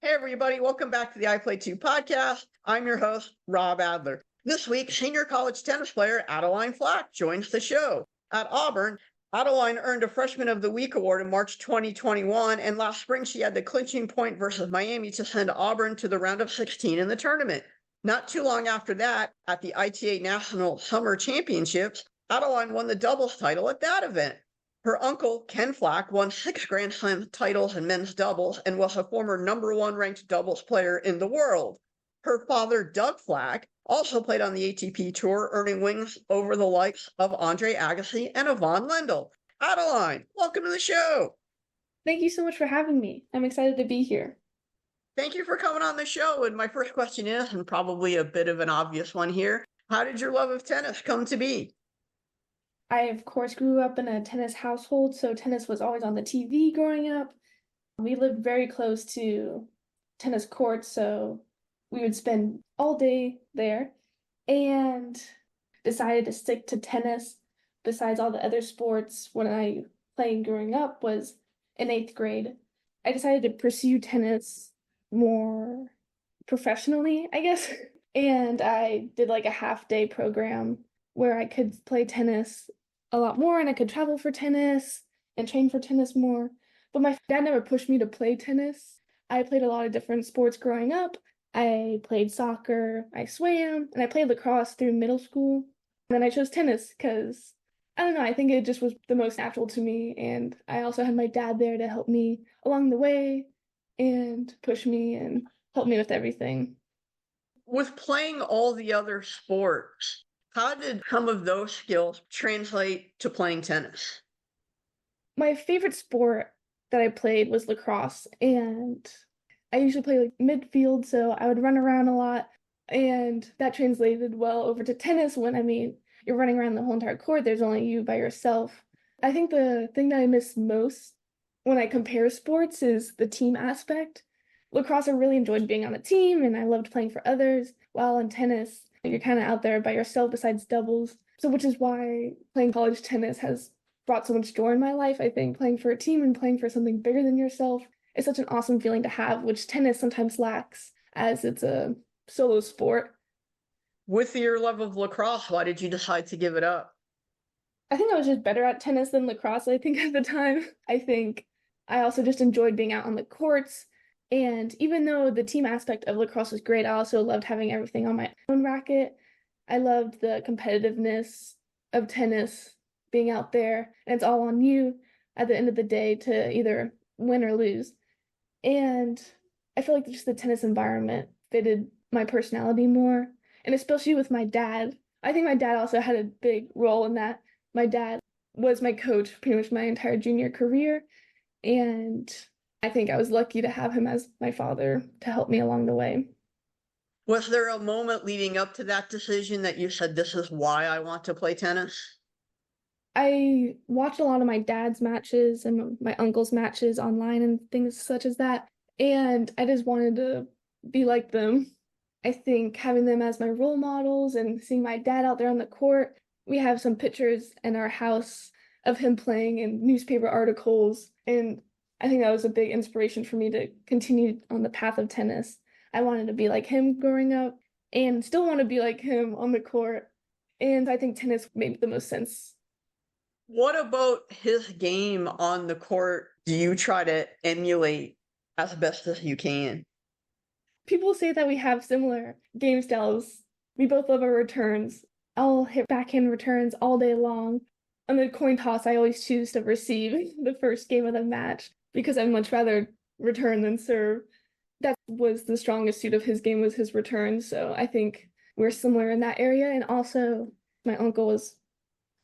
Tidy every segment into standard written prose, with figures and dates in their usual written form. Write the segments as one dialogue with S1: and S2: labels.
S1: Hey, everybody. Welcome back to the I Play 2 podcast. I'm your host, Rob Adler. This week, senior college tennis player Adeline Flach joins the show. At Auburn, Adeline earned a Freshman of the Week award in March 2021, and last spring she had the clinching point versus Miami to send Auburn to the round of 16 in the tournament. Not too long after that, at the ITA National Summer Championships, Adeline won the doubles title at that event. Her uncle, Ken Flach, won 6 Grand Slam titles in men's doubles and was a former #1 ranked doubles player in the world. Her father, Doug Flach, also played on the ATP Tour, earning wins over the likes of Andre Agassi and Yvonne Lendl. Adeline, welcome to the show.
S2: Thank you so much for having me. I'm excited to be here.
S1: Thank you for coming on the show. And my first question is, and probably a bit of an obvious one here, how did your love of tennis come to be?
S2: I, of course, grew up in a tennis household, so tennis was always on the TV growing up. We lived very close to tennis courts, so we would spend all day there and decided to stick to tennis besides all the other sports when I played growing up was in 8th grade. I decided to pursue tennis more professionally, I guess. And I did like a half-day program where I could play tennis a lot more and I could travel for tennis and train for tennis more. But my dad never pushed me to play tennis. I played a lot of different sports growing up. I played soccer, I swam, and I played lacrosse through middle school. And then I chose tennis because, I don't know, I think it just was the most natural to me. And I also had my dad there to help me along the way and push me and help me with everything.
S1: With playing all the other sports, how did some of those skills translate to playing tennis?
S2: My favorite sport that I played was lacrosse, and I usually play like midfield, so I would run around a lot, and that translated well over to tennis when, you're running around the whole entire court, there's only you by yourself. I think the thing that I miss most when I compare sports is the team aspect. Lacrosse, I really enjoyed being on a team, and I loved playing for others, while in tennis, you're kind of out there by yourself besides doubles. So which is why playing college tennis has brought so much joy in my life. I think playing for a team and playing for something bigger than yourself is such an awesome feeling to have, which tennis sometimes lacks as it's a solo sport.
S1: With your love of lacrosse, why did you decide to give it up?
S2: I think I was just better at tennis than lacrosse, I think, at the time. I think I also just enjoyed being out on the courts. And even though the team aspect of lacrosse was great, I also loved having everything on my own racket. I loved the competitiveness of tennis, being out there, and it's all on you at the end of the day to either win or lose. And I feel like just the tennis environment fitted my personality more, and especially with my dad. I think my dad also had a big role in that. My dad was my coach pretty much my entire junior career, and I think I was lucky to have him as my father to help me along the way.
S1: Was there a moment leading up to that decision that you said, this is why I want to play tennis?
S2: I watched a lot of my dad's matches and my uncle's matches online and things such as that, and I just wanted to be like them. I think having them as my role models and seeing my dad out there on the court, we have some pictures in our house of him playing in newspaper articles, and I think that was a big inspiration for me to continue on the path of tennis. I wanted to be like him growing up and still want to be like him on the court. And I think tennis made the most sense.
S1: What about his game on the court do you try to emulate as best as you can?
S2: People say that we have similar game styles. We both love our returns. I'll hit backhand returns all day long. On the coin toss, I always choose to receive the first game of the match because I'd much rather return than serve. That was the strongest suit of his game was his return, so I think we're similar in that area. And also, my uncle was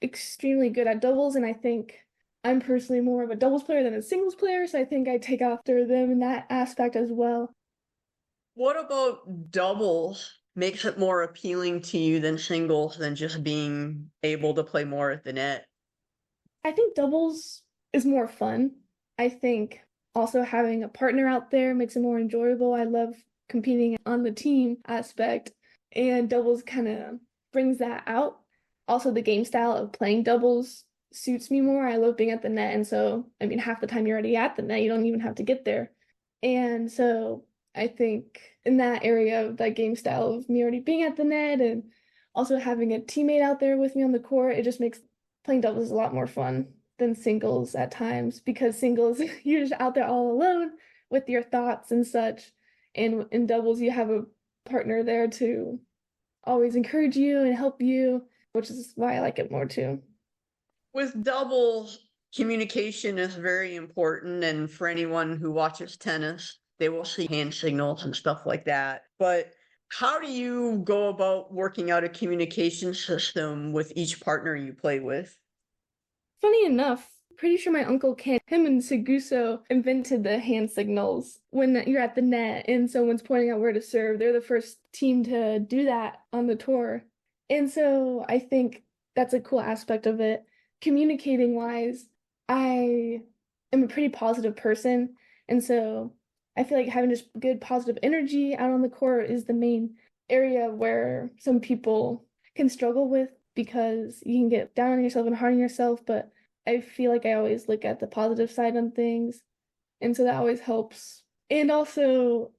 S2: extremely good at doubles, and I think I'm personally more of a doubles player than a singles player, so I think I take after them in that aspect as well.
S1: What about doubles makes it more appealing to you than singles, than just being able to play more at the net?
S2: I think doubles is more fun. I think also having a partner out there makes it more enjoyable. I love competing on the team aspect, and doubles kind of brings that out. Also, the game style of playing doubles suits me more. I love being at the net, and so, half the time you're already at the net, you don't even have to get there. And so I think in that area of that game style of me already being at the net and also having a teammate out there with me on the court, it just makes playing doubles a lot more fun than singles at times because singles, you're just out there all alone with your thoughts and such. And in doubles, you have a partner there to always encourage you and help you, which is why I like it more too.
S1: With doubles, communication is very important. And for anyone who watches tennis, they will see hand signals and stuff like that. But how do you go about working out a communication system with each partner you play with?
S2: Funny enough, pretty sure my uncle Ken, him and Seguso invented the hand signals when you're at the net and someone's pointing out where to serve. They're the first team to do that on the tour. And so I think that's a cool aspect of it. Communicating wise, I am a pretty positive person. And so I feel like having just good positive energy out on the court is the main area where some people can struggle with because you can get down on yourself and hard on yourself. But I feel like I always look at the positive side on things. And so that always helps. And also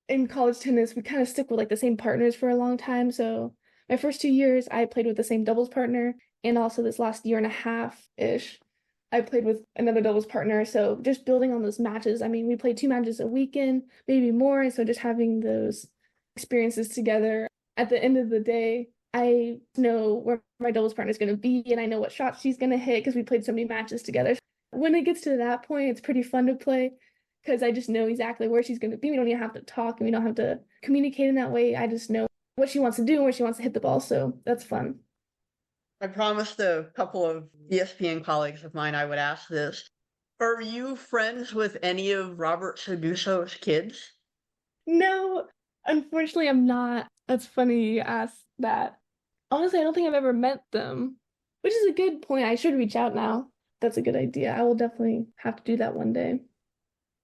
S2: in college tennis, we kind of stick with like the same partners for a long time. So my first 2 years, I played with the same doubles partner. And also this last year and a half-ish, I played with another doubles partner. So just building on those matches. I mean, we played 2 matches a weekend, maybe more. And so just having those experiences together. At the end of the day, I know where my doubles partner is going to be and I know what shots she's going to hit because we played so many matches together. When it gets to that point, it's pretty fun to play because I just know exactly where she's going to be. We don't even have to talk and we don't have to communicate in that way. I just know what she wants to do and where she wants to hit the ball. So that's fun.
S1: I promised a couple of ESPN colleagues of mine I would ask this. Are you friends with any of Robert Seguso's kids?
S2: No, unfortunately, I'm not. That's funny you asked that. Honestly, I don't think I've ever met them, which is a good point. I should reach out now. That's a good idea. I will definitely have to do that one day.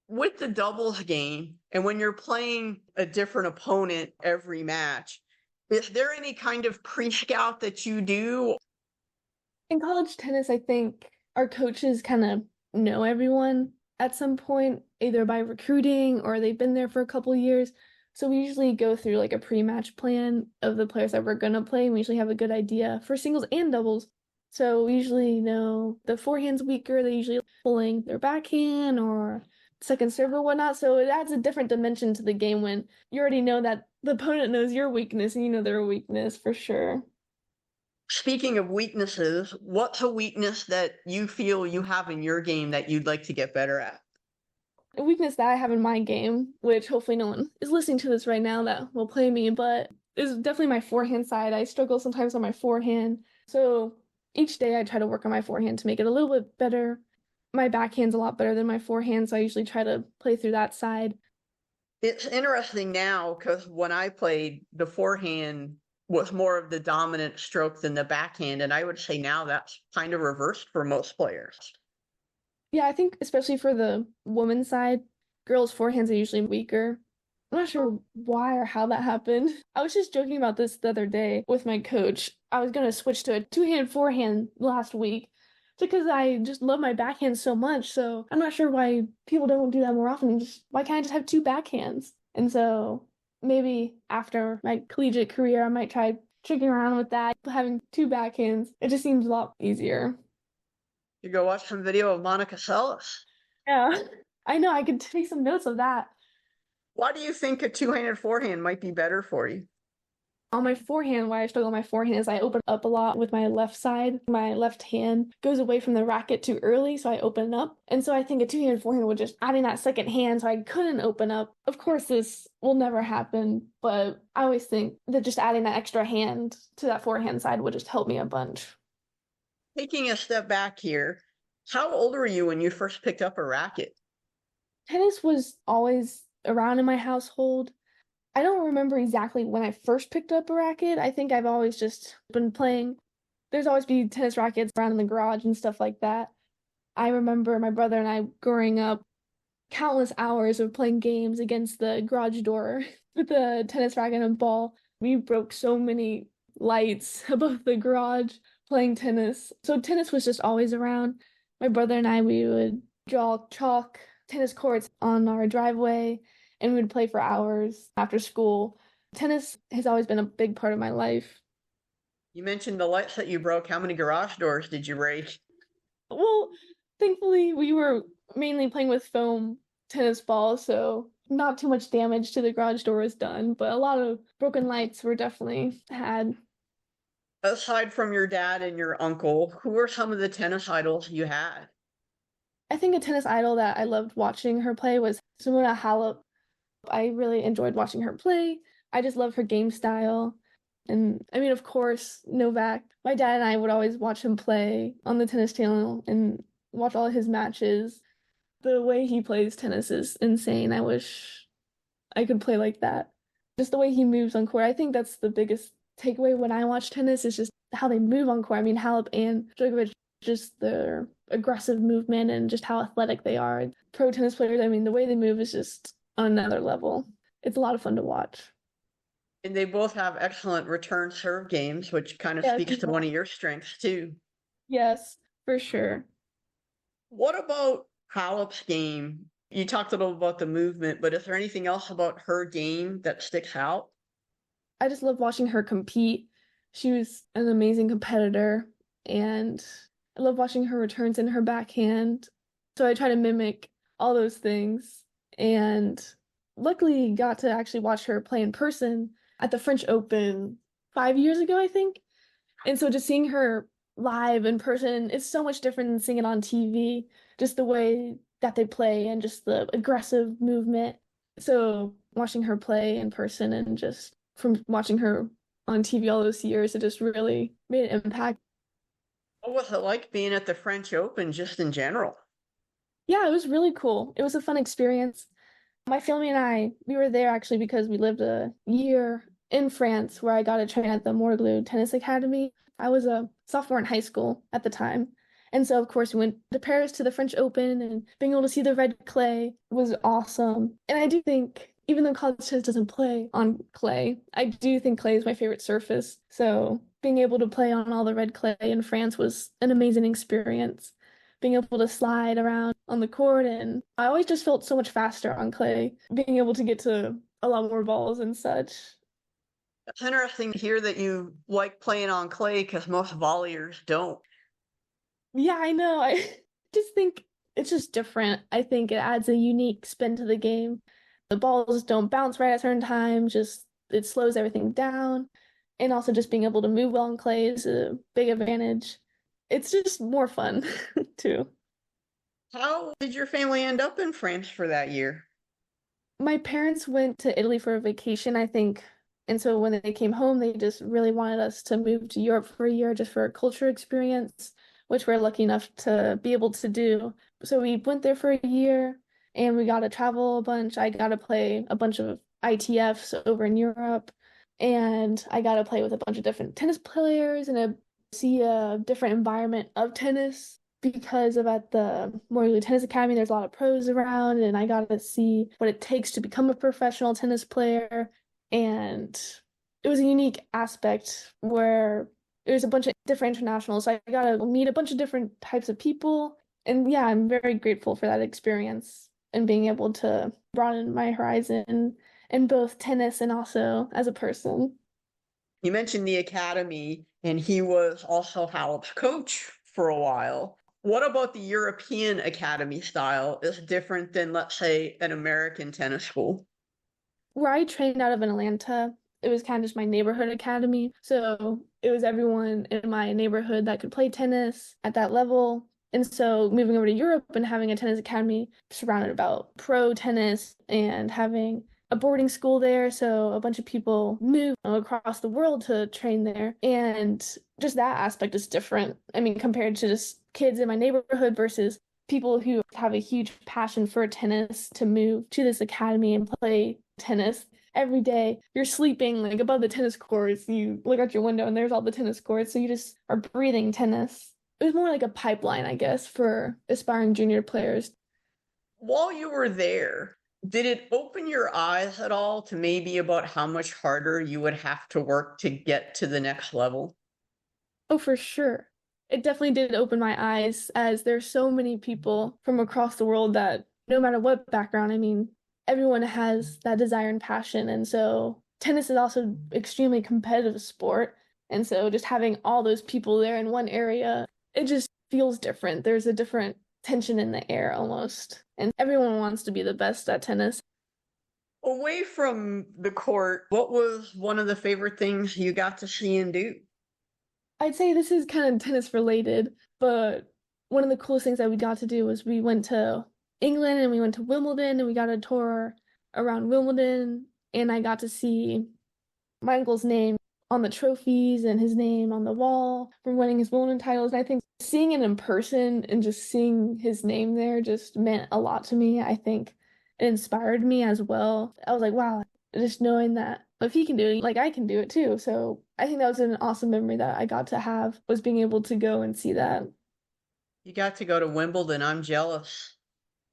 S1: With the doubles game, and when you're playing a different opponent every match, is there any kind of pre-scout that you do?
S2: In college tennis, I think our coaches kind of know everyone at some point, either by recruiting or they've been there for a couple years. So we usually go through like a pre-match plan of the players that we're gonna play, and we usually have a good idea for singles and doubles. So we usually know the forehand's weaker, they usually pulling their backhand or second serve or whatnot. So it adds a different dimension to the game when you already know that the opponent knows your weakness and you know their weakness for sure.
S1: Speaking of weaknesses, what's a weakness that you feel you have in your game that you'd like to get better at?
S2: A weakness that I have in my game, which hopefully no one is listening to this right now that will play me, but is definitely my forehand side. I struggle sometimes on my forehand. So each day I try to work on my forehand to make it a little bit better. My backhand's a lot better than my forehand, so I usually try to play through that side.
S1: It's interesting now because when I played, the forehand was more of the dominant stroke than the backhand. And I would say now that's kind of reversed for most players.
S2: Yeah, I think especially for the women's side, girls' forehands are usually weaker. I'm not sure why or how that happened. I was just joking about this the other day with my coach. I was going to switch to a two-hand forehand last week because I just love my backhand so much. So I'm not sure why people don't do that more often. Just why can't I just have two backhands? And so maybe after my collegiate career, I might try tricking around with that, having two backhands. It just seems a lot easier.
S1: You go watch some video of Monica Seles.
S2: Yeah, I know. I could take some notes of that.
S1: Why do you think a two-handed forehand might be better for you?
S2: On my forehand, why I struggle on my forehand is I open up a lot with my left side. My left hand goes away from the racket too early, so I open up. And so I think a two-handed forehand would just adding that second hand so I couldn't open up. Of course, this will never happen, but I always think that just adding that extra hand to that forehand side would just help me a bunch.
S1: Taking a step back here, how old were you when you first picked up a racket?
S2: Tennis was always around in my household. I don't remember exactly when I first picked up a racket. I think I've always just been playing. There's always be tennis rackets around in the garage and stuff like that. I remember my brother and I growing up countless hours of playing games against the garage door with a tennis racket and a ball. We broke so many lights above the garage playing tennis. So tennis was just always around. My brother and I, we would draw chalk tennis courts on our driveway and we would play for hours after school. Tennis has always been a big part of my life.
S1: You mentioned the lights that you broke. How many garage doors did you break?
S2: Well, thankfully, we were mainly playing with foam tennis balls, so not too much damage to the garage door was done, but a lot of broken lights were definitely had.
S1: Aside from your dad and your uncle, who were some of the tennis idols you had?
S2: I think a tennis idol that I loved watching her play was Simona Halep. I really enjoyed watching her play. I just love her game style. And I mean, of course, Novak. My dad and I would always watch him play on the tennis channel and watch all his matches. The way he plays tennis is insane. I wish I could play like that. Just the way he moves on court. I think that's the biggest takeaway when I watch tennis is just how they move on court. I mean, Halep and Djokovic, just their aggressive movement and just how athletic they are. Pro tennis players, I mean, the way they move is just on another level. It's a lot of fun to watch.
S1: And they both have excellent return serve games, which kind of
S2: Yes,
S1: speaks to one of your strengths too.
S2: yes, for sure.
S1: What about Halep's game? You talked a little about the movement, but is there anything else about her game that sticks out?
S2: I just love watching her compete. She was an amazing competitor, and I love watching her returns in her backhand. So I try to mimic all those things, and luckily got to actually watch her play in person at the French Open 5 years ago, I think. And so just seeing her live in person is so much different than seeing it on TV, just the way that they play and just the aggressive movement. So watching her play in person and just from watching her on TV all those years, it just really made an impact.
S1: What was it like being at the French Open just in general?
S2: Yeah, it was really cool. It was a fun experience. My family and I, we were there actually because we lived a year in France where I got to train at the Morglou Tennis Academy. I was a sophomore in high school at the time. And so, of course, we went to Paris to the French Open and being able to see the red clay was awesome. And I do think, even though college tennis doesn't play on clay, I do think clay is my favorite surface. So being able to play on all the red clay in France was an amazing experience. Being able to slide around on the court, and I always just felt so much faster on clay, being able to get to a lot more balls and such.
S1: It's interesting to hear that you like playing on clay because most volleyers don't.
S2: Yeah, I know. I just think it's just different. I think it adds a unique spin to the game. The balls don't bounce right at certain times, just it slows everything down. And also just being able to move well on clay is a big advantage. It's just more fun too.
S1: How did your family end up in France for that year?
S2: My parents went to Italy for a vacation, I think. And so when they came home, they just really wanted us to move to Europe for a year just for a culture experience, which we're lucky enough to be able to do. So we went there for a year and we got to travel a bunch. I got to play a bunch of ITFs over in Europe, and I got to play with a bunch of different tennis players and see a different environment of tennis because of at the Morley Tennis Academy, there's a lot of pros around, and I got to see what it takes to become a professional tennis player. And it was a unique aspect where there's a bunch of different internationals. So I got to meet a bunch of different types of people. And yeah, I'm very grateful for that experience and being able to broaden my horizon in both tennis and also as a person.
S1: You mentioned the academy, and he was also Halep's coach for a while. What about the European academy style is different than, let's say, an American tennis school?
S2: Where I trained out of in Atlanta, it was kind of just my neighborhood academy. So it was everyone in my neighborhood that could play tennis at that level. And so moving over to Europe and having a tennis academy surrounded about pro tennis and having a boarding school there. So a bunch of people move across the world to train there. And just that aspect is different. I mean, compared to just kids in my neighborhood versus people who have a huge passion for tennis to move to this academy and play tennis every day. You're sleeping like above the tennis courts. You look out your window and there's all the tennis courts. So you just are breathing tennis. It was more like a pipeline, I guess, for aspiring junior players.
S1: While you were there, did it open your eyes at all to maybe about how much harder you would have to work to get to the next level?
S2: Oh, for sure. It definitely did open my eyes as there's so many people from across the world that no matter what background, I mean, everyone has that desire and passion. And so tennis is also extremely competitive sport. And so just having all those people there in one area, it just feels different. There's a different tension in the air almost. And everyone wants to be the best at tennis.
S1: Away from the court, what was one of the favorite things you got to see and do?
S2: I'd say this is kind of tennis related, but one of the coolest things that we got to do was we went to England and we went to Wimbledon and we got a tour around Wimbledon and I got to see my uncle's name on the trophies and his name on the wall from winning his Wimbledon titles. And I think seeing it in person and just seeing his name there just meant a lot to me. I think it inspired me as well. I was like, wow, just knowing that if he can do it, like I can do it too. So I think that was an awesome memory that I got to have was being able to go and see that.
S1: You got to go to Wimbledon. I'm jealous.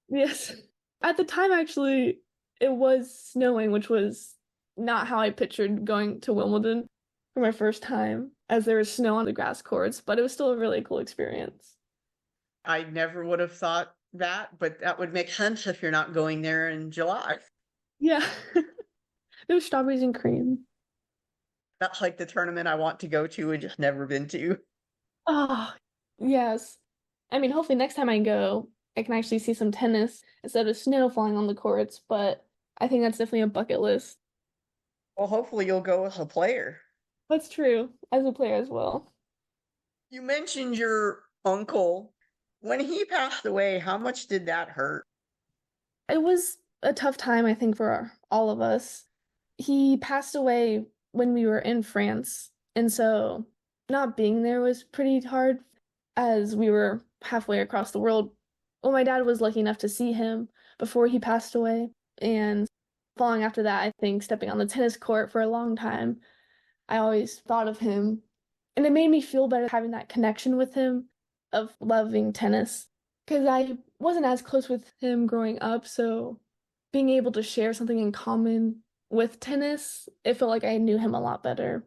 S2: Yes. At the time, actually, it was snowing, which was not how I pictured going to Wimbledon for my first time, as there was snow on the grass courts, but it was still a really cool experience.
S1: I never would have thought that, but that would make sense if you're not going there in July.
S2: Yeah. There was strawberries and cream.
S1: That's like the tournament I want to go to and just never been to.
S2: Oh, yes. I mean, hopefully next time I go, I can actually see some tennis instead of snow falling on the courts, but I think that's definitely a bucket list.
S1: Well, hopefully you'll go as a player.
S2: That's true, as a player as well.
S1: You mentioned your uncle. When he passed away, how much did that hurt?
S2: It was a tough time, I think, for all of us. He passed away when we were in France, and so not being there was pretty hard as we were halfway across the world. Well, my dad was lucky enough to see him before he passed away, and following after that, I think stepping on the tennis court for a long time, I always thought of him, and it made me feel better having that connection with him of loving tennis because I wasn't as close with him growing up, so being able to share something in common with tennis, it felt like I knew him a lot better.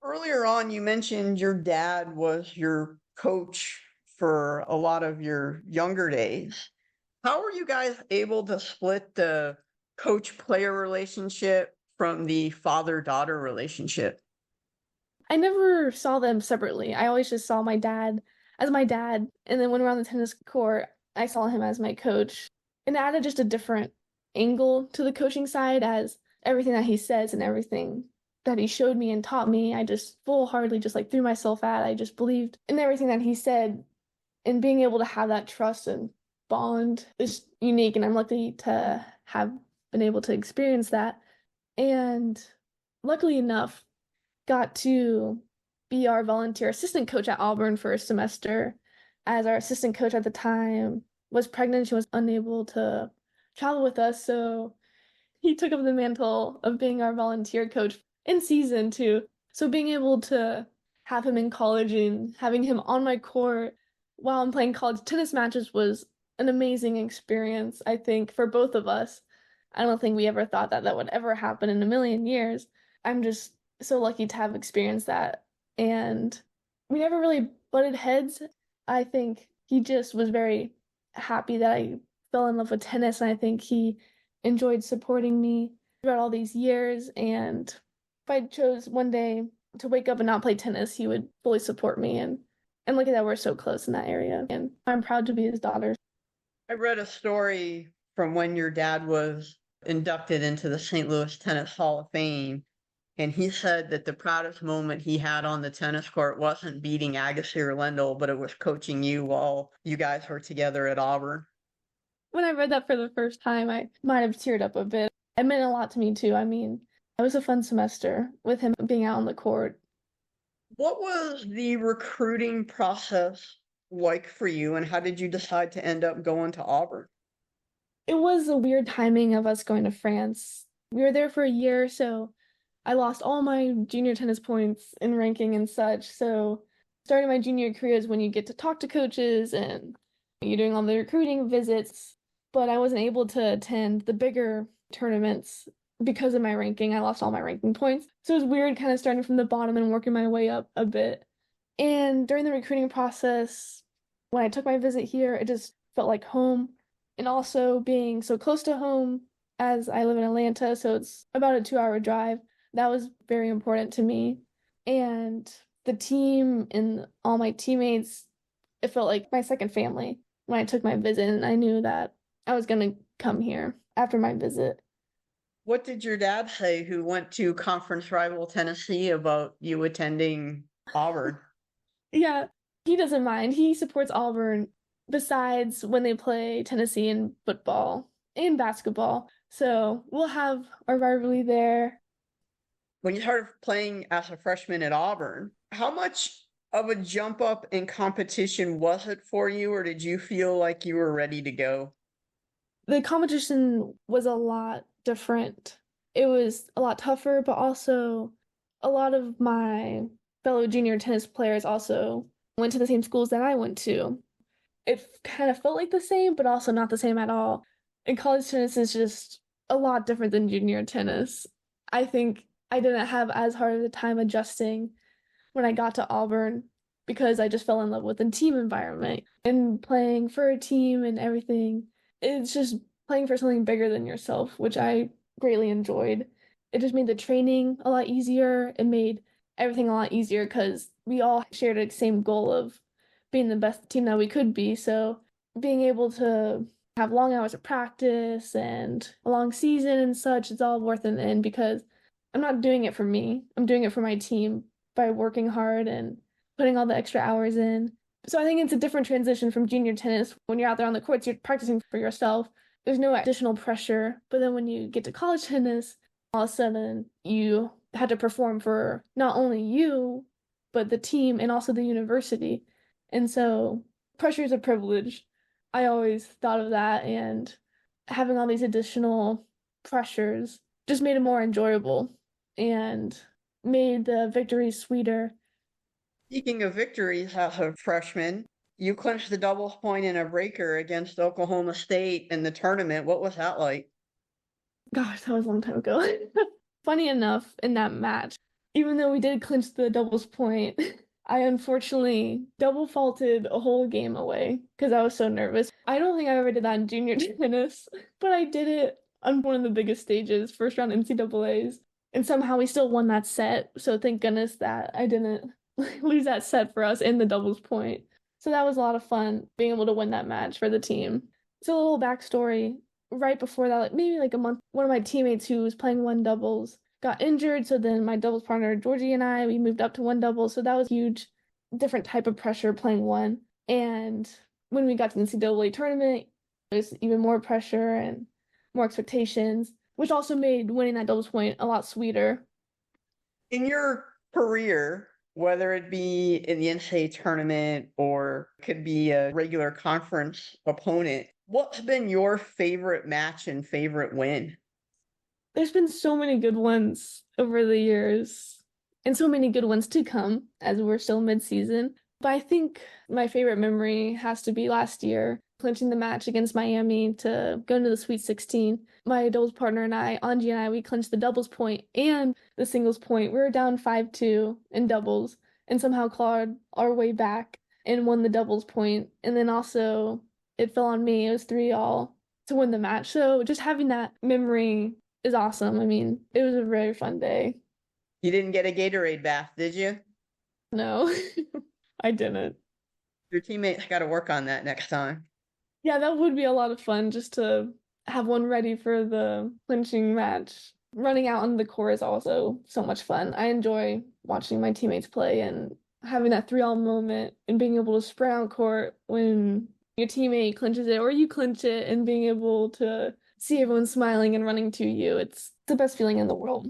S1: Earlier on, you mentioned your dad was your coach for a lot of your younger days. How were you guys able to split the coach-player relationship from the father-daughter relationship?
S2: I never saw them separately. I always just saw my dad as my dad, and then when we're on the tennis court, I saw him as my coach. And it added just a different angle to the coaching side as everything that he says and everything that he showed me and taught me, I just full-heartedly just like threw myself at. I just believed in everything that he said, and being able to have that trust and bond is unique, and I'm lucky to have been able to experience that. And luckily enough, got to be our volunteer assistant coach at Auburn for a semester, as our assistant coach at the time was pregnant. She was unable to travel with us, so he took up the mantle of being our volunteer coach in season two. So being able to have him in college and having him on my court while I'm playing college tennis matches was an amazing experience, I think, for both of us. I don't think we ever thought that that would ever happen in a million years. I'm just so lucky to have experienced that. And we never really butted heads. I think he just was very happy that I fell in love with tennis, and I think he enjoyed supporting me throughout all these years. And if I chose one day to wake up and not play tennis, he would fully support me. And look at that, we're so close in that area. And I'm proud to be his daughter.
S1: I read a story from when your dad was inducted into the St. Louis Tennis Hall of Fame, and he said that the proudest moment he had on the tennis court wasn't beating Agassi or Lendl, but it was coaching you while you guys were together at Auburn.
S2: When I read that for the first time, I might have teared up a bit. It meant a lot to me too. I mean, it was a fun semester with him being out on the court.
S1: What was the recruiting process like for you, and how did you decide to end up going to Auburn?
S2: It was a weird timing of us going to France. We were there for a year, so I lost all my junior tennis points in ranking and such. So starting my junior career is when you get to talk to coaches and you're doing all the recruiting visits. But I wasn't able to attend the bigger tournaments because of my ranking. I lost all my ranking points. So it was weird kind of starting from the bottom and working my way up a bit. And during the recruiting process, when I took my visit here, it just felt like home. And also being so close to home, as I live in Atlanta, so it's about a 2-hour drive. That was very important to me. And the team and all my teammates, it felt like my second family when I took my visit, and I knew that I was going to come here after my visit.
S1: What did your dad say, who went to conference rival Tennessee, about you attending Auburn?
S2: Yeah, he doesn't mind. He supports Auburn besides when they play Tennessee in football and basketball. So we'll have our rivalry there.
S1: When you started playing as a freshman at Auburn, how much of a jump up in competition was it for you, or did you feel like you were ready to go?
S2: The competition was a lot different. It was a lot tougher, but also a lot of my fellow junior tennis players also went to the same schools that I went to. It kind of felt like the same, but also not the same at all. And college tennis is just a lot different than junior tennis. I think I didn't have as hard of a time adjusting when I got to Auburn because I just fell in love with the team environment and playing for a team and everything. It's just playing for something bigger than yourself, which I greatly enjoyed. It just made the training a lot easier. It made everything a lot easier because we all shared a same goal of being the best team that we could be. So being able to have long hours of practice and a long season and such, it's all worth it in the end because I'm not doing it for me. I'm doing it for my team by working hard and putting all the extra hours in. So I think it's a different transition from junior tennis. When you're out there on the courts, you're practicing for yourself. There's no additional pressure. But then when you get to college tennis, all of a sudden you had to perform for not only you, but the team and also the university. And so pressure is a privilege. I always thought of that, and having all these additional pressures just made it more enjoyable and made the victory sweeter.
S1: Speaking of victories as a freshman, you clinched the doubles point in a breaker against Oklahoma State in the tournament. What was that like?
S2: Gosh, that was a long time ago. Funny enough, in that match, even though we did clinch the doubles point, I unfortunately double faulted a whole game away because I was so nervous. I don't think I ever did that in junior tennis, but I did it on one of the biggest stages, first round NCAAs. And somehow we still won that set. So thank goodness that I didn't lose that set for us in the doubles point. So that was a lot of fun being able to win that match for the team. So a little backstory. Right before that, like maybe like a month, one of my teammates who was playing one doubles got injured. So then my doubles partner, Georgie, and I, we moved up to one doubles. So that was huge, different type of pressure playing one. And when we got to the NCAA tournament, there's even more pressure and more expectations, which also made winning that doubles point a lot sweeter.
S1: In your career, whether it be in the NCAA tournament or could be a regular conference opponent, what's been your favorite match and favorite win?
S2: There's been so many good ones over the years, and so many good ones to come as we're still mid-season. But I think my favorite memory has to be last year, clinching the match against Miami to go into the Sweet 16. My doubles partner and I, Angie and I, we clinched the doubles point and the singles point. We were down 5-2 in doubles and somehow clawed our way back and won the doubles point. And then also it fell on me. It was 3-all to win the match. So just having that memory is awesome. I mean, it was a very fun day.
S1: You didn't get a Gatorade bath, did you?
S2: No, I didn't.
S1: Your teammates got to work on that next time.
S2: Yeah, that would be a lot of fun just to have one ready for the clinching match. Running out on the court is also so much fun. I enjoy watching my teammates play and having that 3-all moment and being able to sprint out court when your teammate clinches it or you clinch it and being able to see everyone smiling and running to you. It's the best feeling in the world.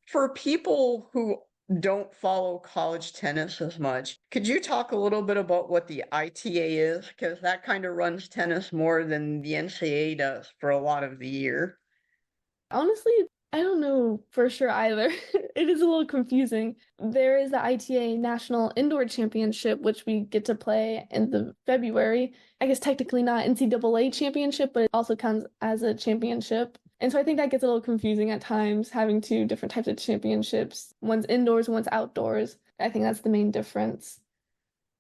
S1: For people who don't follow college tennis as much, could you talk a little bit about what the ITA is? Because that kind of runs tennis more than the NCAA does for a lot of the year.
S2: Honestly, I don't know for sure either. It is a little confusing. There is the ITA National Indoor Championship, which we get to play in the February. I guess technically not NCAA championship, but it also counts as a championship. And so I think that gets a little confusing at times, having two different types of championships. One's indoors, one's outdoors. I think that's the main difference.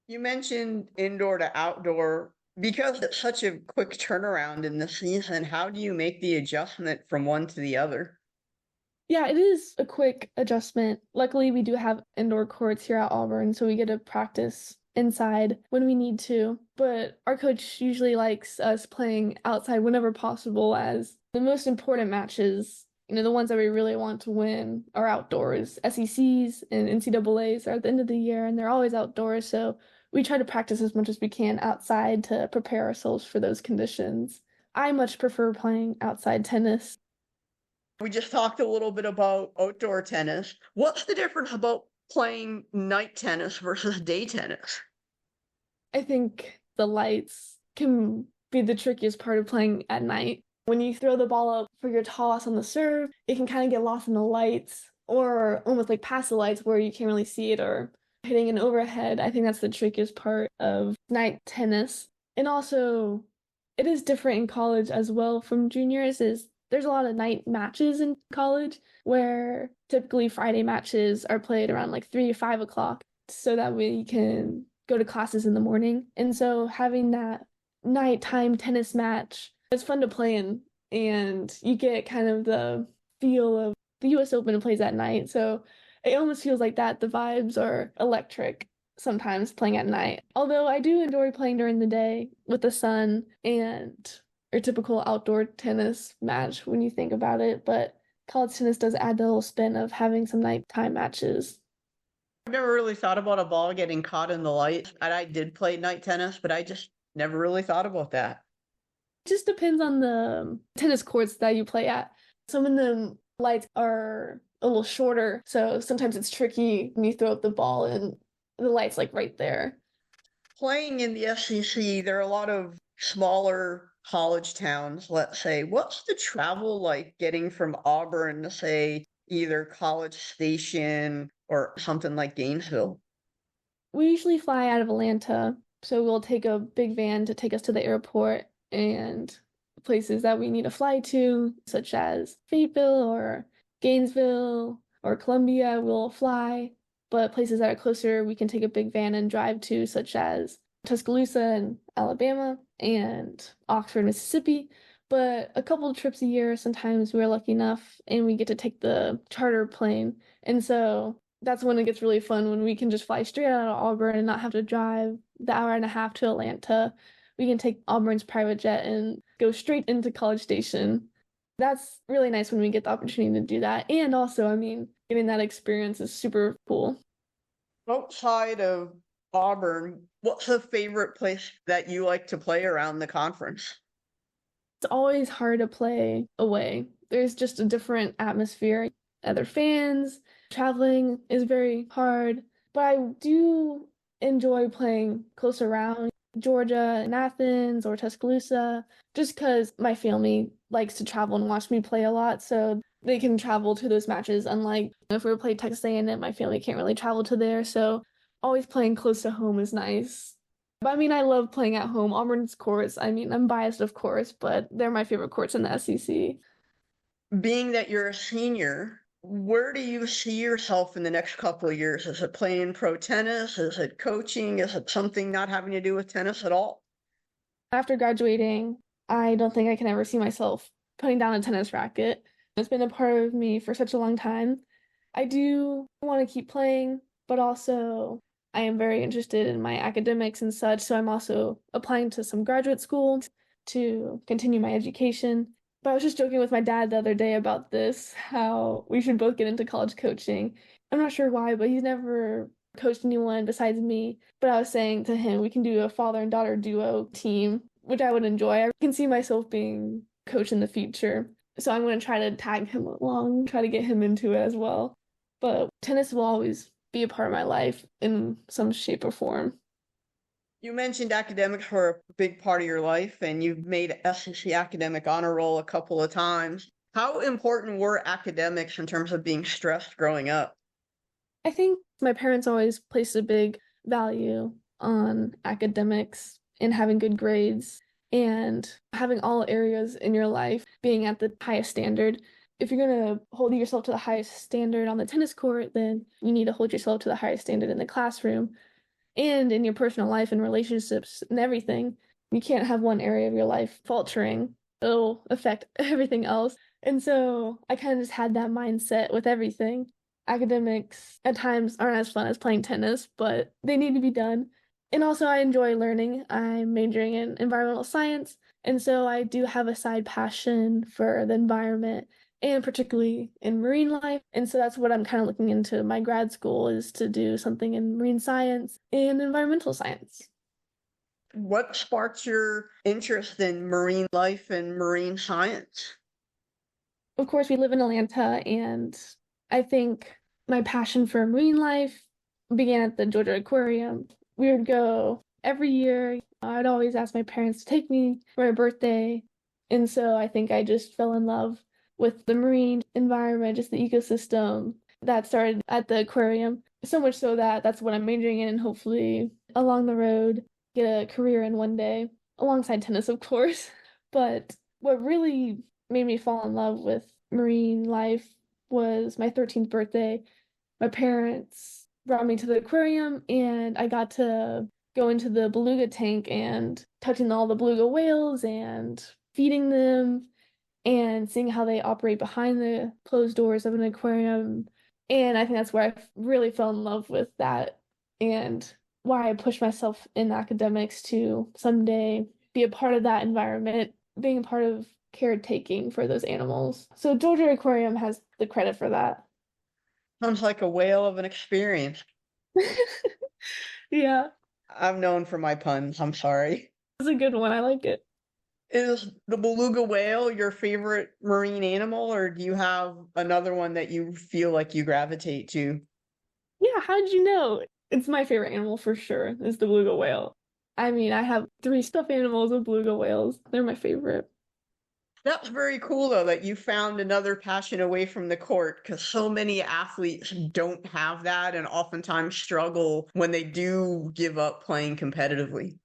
S1: You mentioned indoor to outdoor. Because it's such a quick turnaround in the season, how do you make the adjustment from one to the other?
S2: Yeah, it is a quick adjustment. Luckily, we do have indoor courts here at Auburn, so we get to practice inside when we need to. But our coach usually likes us playing outside whenever possible, as the most important matches, the ones that we really want to win, are outdoors. SECs and NCAAs are at the end of the year, and they're always outdoors. So we try to practice as much as we can outside to prepare ourselves for those conditions. I much prefer playing outside tennis.
S1: We just talked a little bit about outdoor tennis. What's the difference about playing night tennis versus day tennis?
S2: I think the lights can be the trickiest part of playing at night. When you throw the ball up for your toss on the serve, it can kind of get lost in the lights or almost like past the lights where you can't really see it or hitting an overhead. I think that's the trickiest part of night tennis. And also, it is different in college as well from juniors is there's a lot of night matches in college where typically Friday matches are played around like 3 to 5 o'clock so that we can go to classes in the morning. And so having that nighttime tennis match, it's fun to play in, and you get kind of the feel of the US Open plays at night. So it almost feels like that. The vibes are electric sometimes playing at night. Although I do enjoy playing during the day with the sun and your typical outdoor tennis match when you think about it. But college tennis does add the little spin of having some nighttime matches.
S1: I've never really thought about a ball getting caught in the light. And I did play night tennis, but I just never really thought about that.
S2: It just depends on the tennis courts that you play at. Some of the lights are a little shorter, so sometimes it's tricky when you throw up the ball and the light's like right there.
S1: Playing in the SEC, there are a lot of smaller college towns, let's say. What's the travel like getting from Auburn to, say, either College Station or something like Gainesville?
S2: We usually fly out of Atlanta, so we'll take a big van to take us to the airport and places that we need to fly to, such as Fayetteville or Gainesville or Columbia, we'll fly. But places that are closer, we can take a big van and drive to, such as Tuscaloosa in Alabama and Oxford, Mississippi. But a couple of trips a year, sometimes we're lucky enough and we get to take the charter plane. And so that's when it gets really fun when we can just fly straight out of Auburn and not have to drive the hour and a half to Atlanta. We can take Auburn's private jet and go straight into College Station. That's really nice when we get the opportunity to do that. And also, I mean, getting that experience is super cool.
S1: Outside of Auburn, what's the favorite place that you like to play around the conference?
S2: It's always hard to play away. There's just a different atmosphere. Other fans, traveling is very hard, but I do enjoy playing close around Georgia and Athens or Tuscaloosa, just because my family likes to travel and watch me play a lot, so they can travel to those matches. Unlike if we were playing Texas A&M, my family can't really travel to there, so always playing close to home is nice. But I mean, I love playing at home. Auburn's courts, I mean, I'm biased, of course, but they're my favorite courts in the SEC.
S1: Being that you're a senior, where do you see yourself in the next couple of years? Is it playing pro tennis? Is it coaching? Is it something not having to do with tennis at all?
S2: After graduating, I don't think I can ever see myself putting down a tennis racket. It's been a part of me for such a long time. I do want to keep playing, but also I am very interested in my academics and such, so I'm also applying to some graduate school to continue my education. But I was just joking with my dad the other day about this, how we should both get into college coaching. I'm not sure why, but he's never coached anyone besides me. But I was saying to him, we can do a father and daughter duo team, which I would enjoy. I can see myself being coach in the future. So I'm going to try to tag him along, try to get him into it as well. But tennis will always be a part of my life in some shape or form.
S1: You mentioned academics were a big part of your life, and you've made SEC academic honor roll a couple of times. How important were academics in terms of being stressed growing up?
S2: I think my parents always placed a big value on academics and having good grades and having all areas in your life being at the highest standard. If you're going to hold yourself to the highest standard on the tennis court, then you need to hold yourself to the highest standard in the classroom and in your personal life and relationships and everything. You can't have one area of your life faltering. It'll affect everything else. And so I kind of just had that mindset with everything. Academics at times aren't as fun as playing tennis, but they need to be done. And also, I enjoy learning. I'm majoring in environmental science, and so I do have a side passion for the environment and particularly in marine life. And so that's what I'm kind of looking into my grad school is to do something in marine science and environmental science.
S1: What sparks your interest in marine life and marine science?
S2: Of course, we live in Atlanta, and I think my passion for marine life began at the Georgia Aquarium. We would go every year. I'd always ask my parents to take me for my birthday. And so I think I just fell in love with the marine environment, just the ecosystem that started at the aquarium. So much so that that's what I'm majoring in, and hopefully along the road get a career in one day, alongside tennis, of course. But what really made me fall in love with marine life was my 13th birthday. My parents brought me to the aquarium, and I got to go into the beluga tank and touching all the beluga whales and feeding them and seeing how they operate behind the closed doors of an aquarium. And I think that's where I really fell in love with that and why I pushed myself in academics to someday be a part of that environment, being a part of caretaking for those animals. So Georgia Aquarium has the credit for that.
S1: Sounds like a whale of an experience.
S2: Yeah,
S1: I'm known for my puns. I'm sorry.
S2: it's a good one. I like it.
S1: Is the beluga whale your favorite marine animal, or do you have another one that you feel like you gravitate to?
S2: Yeah, how did you know? It's my favorite animal for sure, is the beluga whale. I mean, I have three stuffed animals of beluga whales. They're my favorite.
S1: That's very cool, though, that you found another passion away from the court, because so many athletes don't have that and oftentimes struggle when they do give up playing competitively.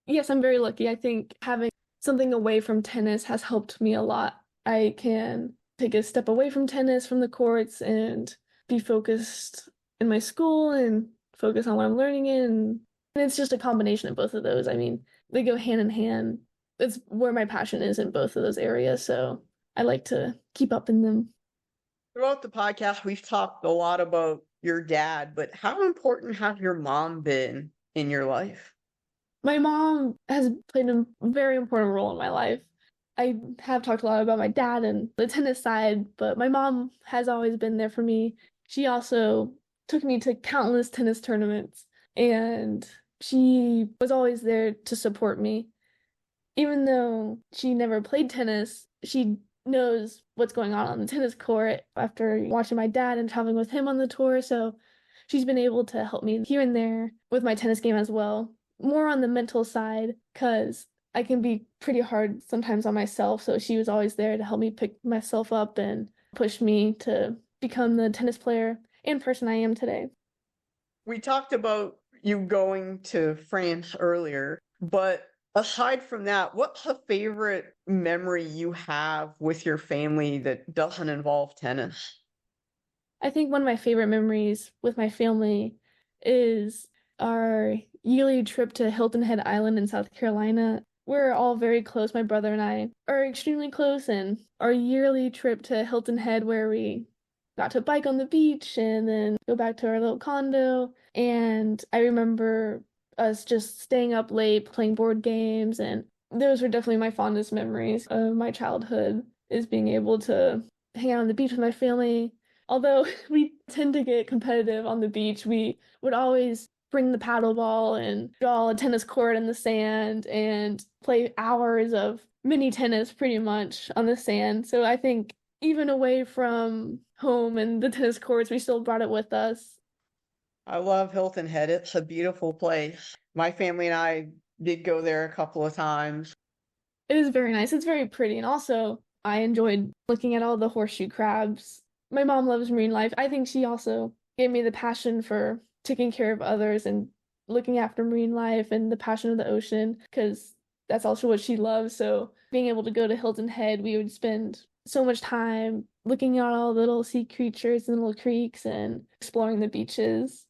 S2: Yes, I'm very lucky. I think having something away from tennis has helped me a lot. I can take a step away from tennis, from the courts, and be focused in my school and focus on what I'm learning in. And it's just a combination of both of those. I mean, they go hand in hand. It's where my passion is in both of those areas, so I like to keep up in them.
S1: Throughout the podcast, we've talked a lot about your dad, but how important has your mom been in your life?
S2: My mom has played a very important role in my life. I have talked a lot about my dad and the tennis side, but my mom has always been there for me. She also took me to countless tennis tournaments, and she was always there to support me. Even though she never played tennis, she knows what's going on the tennis court after watching my dad and traveling with him on the tour. So she's been able to help me here and there with my tennis game as well. More on the mental side, because I can be pretty hard sometimes on myself. So she was always there to help me pick myself up and push me to become the tennis player and person I am today.
S1: We talked about you going to France earlier, but aside from that, what's a favorite memory you have with your family that doesn't involve tennis?
S2: I think one of my favorite memories with my family is our yearly trip to Hilton Head Island in South Carolina. We're all very close. My brother and I are extremely close, and our yearly trip to Hilton Head, where we got to bike on the beach and then go back to our little condo. And I remember us just staying up late playing board games, and those were definitely my fondest memories of my childhood, is being able to hang out on the beach with my family. Although we tend to get competitive on the beach, we would always bring the paddle ball and draw a tennis court in the sand and play hours of mini tennis pretty much on the sand. So I think even away from home and the tennis courts, we still brought it with us.
S1: I love Hilton Head. It's a beautiful place. My family and I did go there a couple of times.
S2: It is very nice. It's very pretty. And also, I enjoyed looking at all the horseshoe crabs. My mom loves marine life. I think she also gave me the passion for taking care of others and looking after marine life and the passion of the ocean, because that's also what she loves. So being able to go to Hilton Head, we would spend so much time looking at all the little sea creatures and little creeks and exploring the beaches.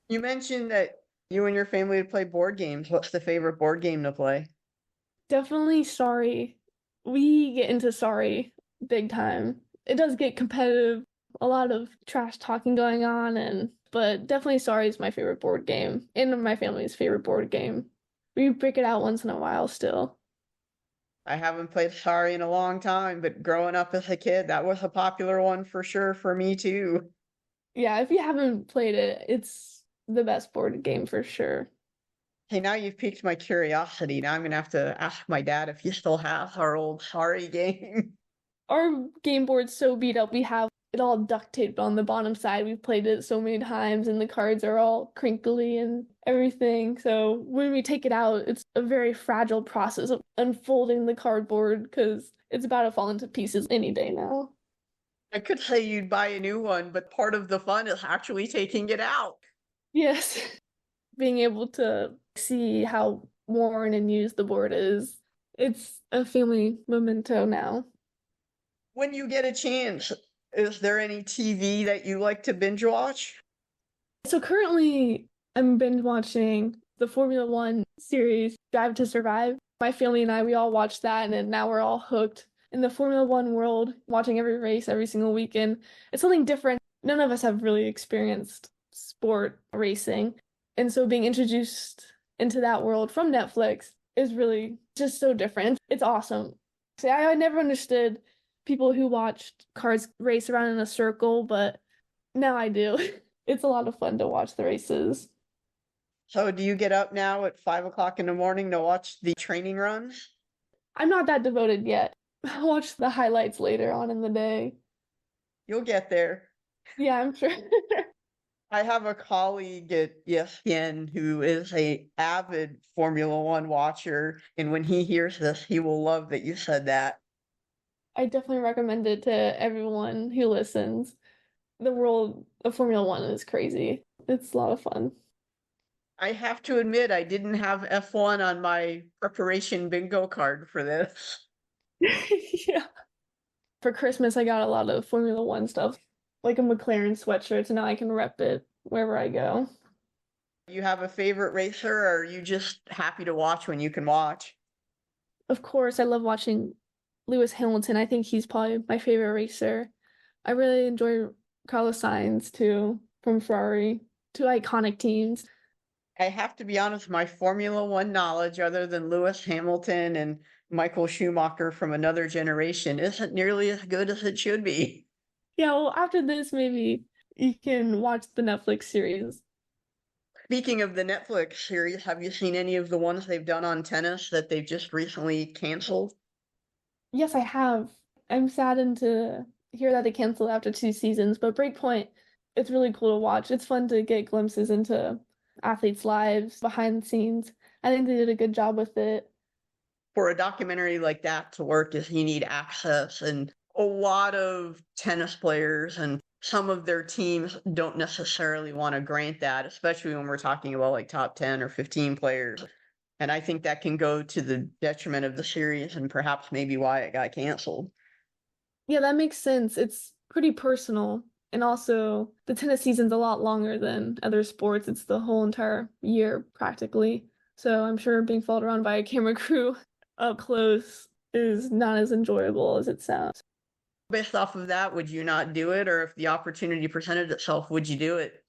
S1: You mentioned that You and your family play board games. What's the favorite board game to play?
S2: Definitely Sorry. We get into Sorry big time. It does get competitive, a lot of trash talking going on, but definitely Sorry is my favorite board game and my family's favorite board game. We break it out once in a while still.
S1: I haven't played Sorry in a long time, but growing up as a kid, that was a popular one for sure for me too.
S2: Yeah, if you haven't played it, it's the best board game for sure.
S1: Hey, now you've piqued my curiosity. Now I'm gonna have to ask my dad if he still has our old Sorry game.
S2: Our game board's so beat up, we have it all duct taped on the bottom side. We've played it so many times, and the cards are all crinkly and everything. So when we take it out, it's a very fragile process of unfolding the cardboard because it's about to fall into pieces any day now.
S1: I could say you'd buy a new one, but part of the fun is actually taking it out.
S2: Yes, being able to see how worn and used the board is, it's a family memento now.
S1: When you get a chance, is there any TV that you like to binge watch?
S2: So currently, I'm binge watching the Formula One series, Drive to Survive. My family and I, we all watched that, and then now we're all hooked in the Formula One world, watching every race every single weekend. It's something different. None of us have really experienced sport racing. And so being introduced into that world from Netflix is really just so different. It's awesome. See, I never understood people who watched cars race around in a circle, but now I do. It's a lot of fun to watch the races.
S1: So do you get up now at 5 o'clock in the morning to watch the training runs?
S2: I'm not that devoted yet. I'll watch the highlights later on in the day.
S1: You'll get there.
S2: Yeah, I'm sure.
S1: I have a colleague at ESPN who is a avid Formula One watcher, and when he hears this, he will love that you said that.
S2: I definitely recommend it to everyone who listens. The world of Formula One is crazy. It's a lot of fun.
S1: I have to admit, I didn't have F1 on my preparation bingo card for this.
S2: Yeah. For Christmas, I got a lot of Formula One stuff, like a McLaren sweatshirt, so now I can rep it wherever I go.
S1: You have a favorite racer, or are you just happy to watch when you can watch?
S2: Of course, I love watching Lewis Hamilton. I think he's probably my favorite racer. I really enjoy Carlos Sainz too, from Ferrari, two iconic teams.
S1: I have to be honest, my Formula One knowledge, other than Lewis Hamilton and Michael Schumacher from another generation, isn't nearly as good as it should be.
S2: Yeah, well, after this, maybe you can watch the Netflix series.
S1: Speaking of the Netflix series, have you seen any of the ones they've done on tennis that they've just recently canceled?
S2: Yes, I have. I'm saddened to hear that they canceled after 2 seasons, but Breakpoint, it's really cool to watch. It's fun to get glimpses into athletes' lives behind the scenes. I think they did a good job with it.
S1: For a documentary like that to work, is you need access, and a lot of tennis players and some of their teams don't necessarily want to grant that, especially when we're talking about like top 10 or 15 players. And I think that can go to the detriment of the series and perhaps maybe why it got canceled.
S2: Yeah, that makes sense. It's pretty personal. And also, the tennis season's a lot longer than other sports. It's the whole entire year practically. So I'm sure being followed around by a camera crew up close is not as enjoyable as it sounds.
S1: Based off of that, would you not do it? Or if the opportunity presented itself, would you do it?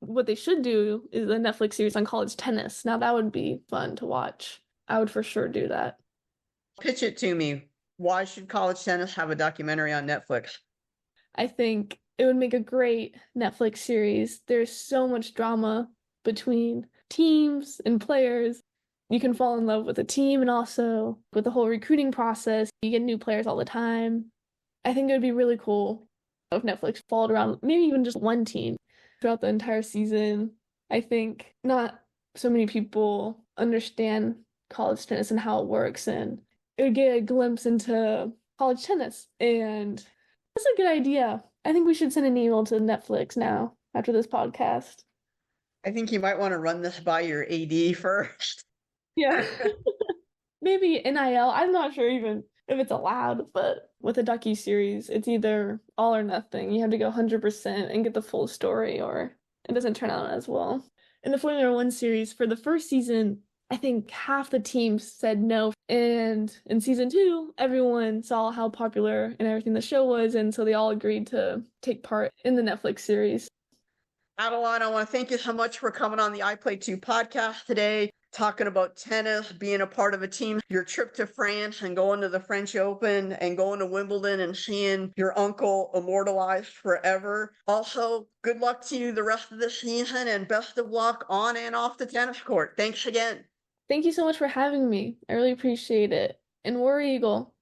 S2: What they should do is a Netflix series on college tennis. Now that would be fun to watch. I would for sure do that.
S1: Pitch it to me. Why should college tennis have a documentary on Netflix?
S2: I think it would make a great Netflix series. There's so much drama between teams and players. You can fall in love with a team and also with the whole recruiting process. You get new players all the time. I think it would be really cool if Netflix followed around maybe even just one team throughout the entire season. I think not so many people understand college tennis and how it works, and it would get a glimpse into college tennis. And that's a good idea. I think we should send an email to Netflix now after this podcast.
S1: I think you might want to run this by your AD first.
S2: Yeah. Maybe NIL. I'm not sure even if it's allowed, but with a docu-series, it's either all or nothing. You have to go 100% and get the full story, or it doesn't turn out as well. in the Formula One series for the first season, I think half the teams said no. And in season 2, everyone saw how popular and everything the show was, and so they all agreed to take part in the Netflix series.
S1: Adeline, I want to thank you so much for coming on the I Play 2 podcast today, talking about tennis, being a part of a team, your trip to France and going to the French Open and going to Wimbledon and seeing your uncle immortalized forever. Also, good luck to you the rest of the season and best of luck on and off the tennis court. Thanks again.
S2: Thank you so much for having me. I really appreciate it. And War Eagle.